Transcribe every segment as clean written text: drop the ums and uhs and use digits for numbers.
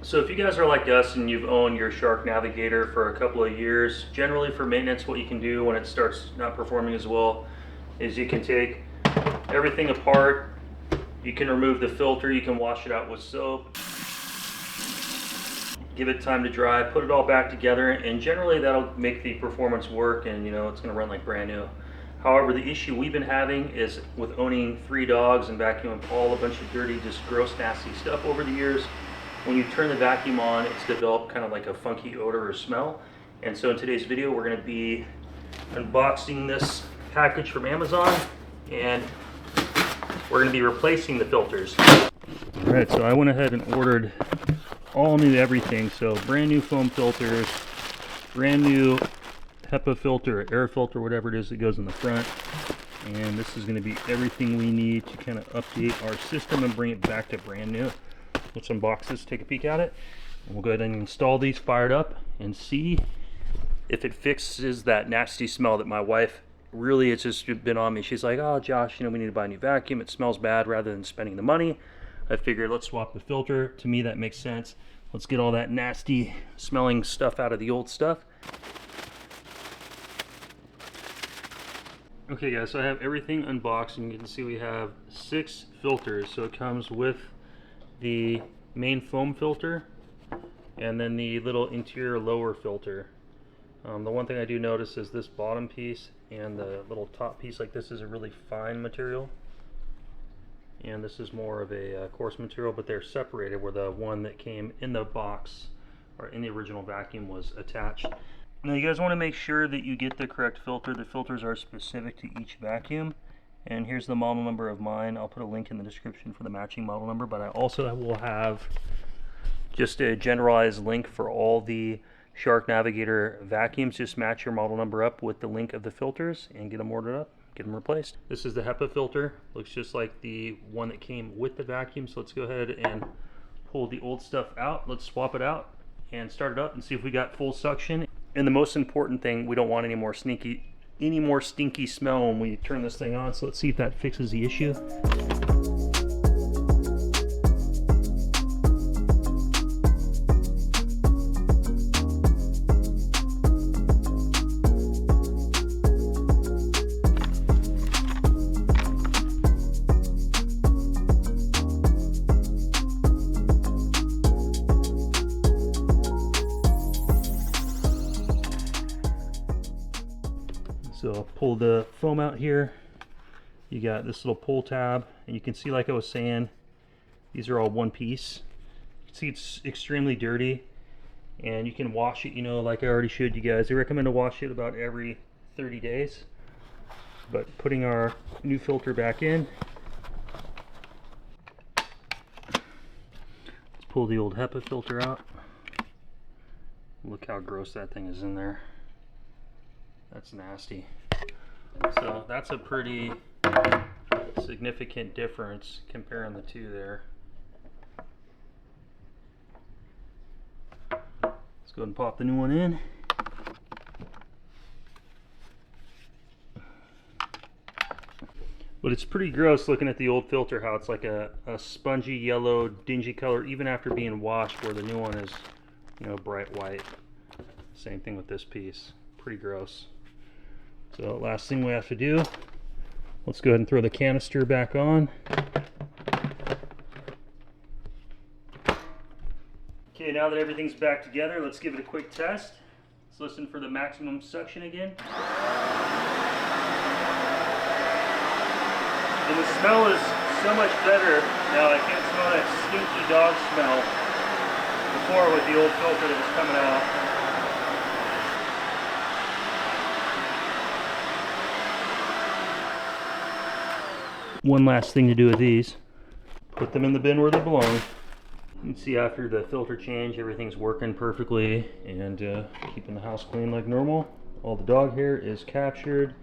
So if you guys are like us and you've owned your Shark Navigator for a couple of years, generally for maintenance what you can do when it starts not performing as well is you can take everything apart, you can remove the filter, you can wash it out with soap, give it time to dry, put it all back together, and generally that'll make the performance work, and it's going to run like brand new. However, the issue we've been having is with owning 3 dogs and vacuuming all a bunch of dirty, just gross, nasty stuff over the years. When you turn the vacuum on, it's developed kind of like a funky odor or smell. And so in today's video, we're going to be unboxing this package from Amazon, and we're going to be replacing the filters. All right, so I went ahead and ordered all new everything. So brand new foam filters, brand new HEPA filter, or air filter, whatever it is that goes in the front. And this is going to be everything we need to kind of update our system and bring it back to brand new. Let's unbox this, take a peek at it, and we'll go ahead and install these, fire it up, and see if it fixes that nasty smell that my wife really has just been on me. She's like, oh Josh, we need to buy a new vacuum, it smells bad, rather than spending the money. I figured let's swap the filter. To me that makes sense. Let's get all that nasty smelling stuff out of the old stuff. Okay guys, so I have everything unboxed, and you can see we have 6 filters. So it comes with the main foam filter and then the little interior lower filter. The one thing I do notice is this bottom piece and the little top piece, like this is a really fine material, and this is more of a coarse material, but they're separated where the one that came in the box or in the original vacuum was attached. Now you guys want to make sure that you get the correct filter. The filters are specific to each vacuum. And here's the model number of mine. I'll put a link in the description for the matching model number, but I also will have just a generalized link for all the Shark Navigator vacuums. Just match your model number up with the link of the filters and get them ordered up, get them replaced. This is the HEPA filter. Looks just like the one that came with the vacuum. So let's go ahead and pull the old stuff out. Let's swap it out and start it up and see if we got full suction. And the most important thing, we don't want any more stinky smell when we turn this thing on. So let's see if that fixes the issue. So I'll pull the foam out here. You got this little pull tab, and you can see, like I was saying, these are all one piece. You can see it's extremely dirty, and you can wash it, like I already showed you guys. I recommend to wash it about every 30 days. But putting our new filter back in, let's pull the old HEPA filter out. Look how gross that thing is in there. That's nasty. So that's a pretty significant difference comparing the two there. Let's go ahead and pop the new one in. But it's pretty gross looking at the old filter, how it's like a spongy yellow, dingy color, even after being washed, where the new one is, bright white. Same thing with this piece. Pretty gross. So last thing we have to do, let's go ahead and throw the canister back on. Okay, now that everything's back together, let's give it a quick test. Let's listen for the maximum suction again. And the smell is so much better now. I can't smell that stinky dog smell before with the old filter that was coming out. One last thing to do with these, put them in the bin where they belong. You can see after the filter change, everything's working perfectly and keeping the house clean like normal. All the dog hair is captured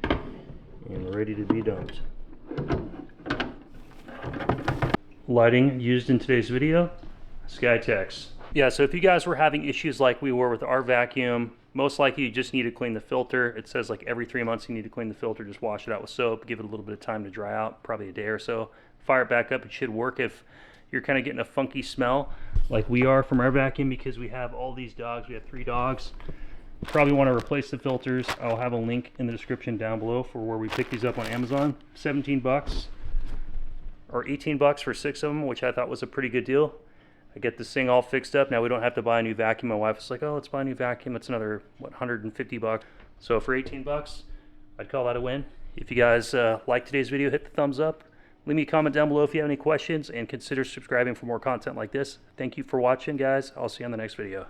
and ready to be dumped. Lighting used in today's video, Skytex. Yeah, so if you guys were having issues like we were with our vacuum, most likely you just need to clean the filter. It says like every 3 months you need to clean the filter. Just wash it out with soap, give it a little bit of time to dry out, probably a day or so. Fire it back up, it should work. If you're kind of getting a funky smell like we are from our vacuum because we have all these dogs. We have 3 dogs. Probably want to replace the filters. I'll have a link in the description down below for where we picked these up on Amazon. 17 bucks or 18 bucks for 6 of them, which I thought was a pretty good deal. I get this thing all fixed up. Now we don't have to buy a new vacuum. My wife was like, oh, let's buy a new vacuum. It's another, what, 150 bucks. So for 18 bucks, I'd call that a win. If you guys like today's video, hit the thumbs up. Leave me a comment down below if you have any questions, and consider subscribing for more content like this. Thank you for watching, guys. I'll see you on the next video.